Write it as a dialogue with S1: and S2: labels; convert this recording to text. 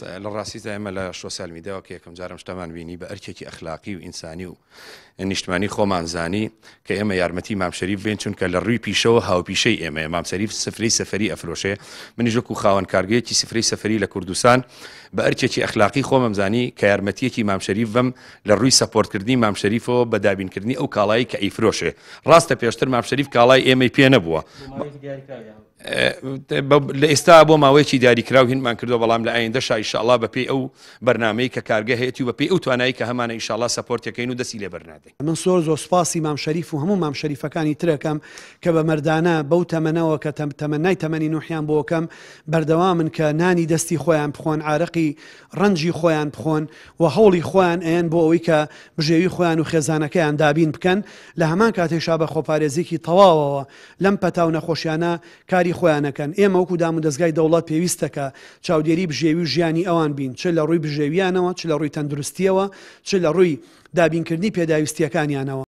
S1: لە ڕاستیدا ئێمە لە سوسیال میدیاوە کە یەکەم جارم شتەمان بینی بە ئەرکێکی ئەخلاقی و ئینسانی و نیشتمانی خۆمان زانی کە ئێمە یارمەتی مام شەریف بێن چونکە لە ڕووی پیشەوە هاوپیشەی ئێمە مام شەریف سفرەی سەفەری ئەفرۆشێ منیش وەکو خاوەن کارگەیەکی سفرەی سەفەری لە کوردستان بە ئەرکێکی ئەخلاقی خۆمم زانی کە یارمەتیەکی مام شەریف بم لە ڕووی سەپۆرتکردنی مام شەریفەوە بە دابینکردنی ئەو کاڵایی کە ئەیفرۆشێ ڕاستە پێشتر مام شەریف کاڵای ئێمەی پێ نەبووە لە ئێستا بۆ ماوەیەکی دیاریکراو هینمان کردو بەڵام لە ئایندەشا ئینشاءڵڵا بەپێی ئەو بەرنامەی کە کارگە هەیەی و بەپێی ئەو توانایی کە هەمانە ئینشاءڵڵا سەپۆرتەکەین و دەستی لێ بەرنادەین.
S2: من زۆر سوپاسی مام شەریف و هەموو مام شەریفەکانی ترەکەم کە بە مەردانە بەو تەمەنەوە کە تەمەنای تەمەنی نوحیان بۆکەم بەردەوامن کە نانی دەستی خۆیان بخۆن عارەقی ڕەنجی خۆیان بخۆن و هەوڵی خۆیان ئەیەن بۆ ئەوەی کە بژێوی خۆیان و خێزانەکەیان دابین بکەن لە هەمان کاتێکشا بە خۆپارێزێکی تەواوەوە لەم پەتاو نەخۆشیانە کاری خۆیانەکەن. ئێمە وەکو دام و دەستگای دەوڵەت پێویستەکە چاودێری بژێوی و ژیانی ئەوان بین چ لە ڕووی بژێویانەوە چ لە ڕووی تەندروستیەوە چ لە ڕووی دابینکردنی پێداویستیەکانیانەوە.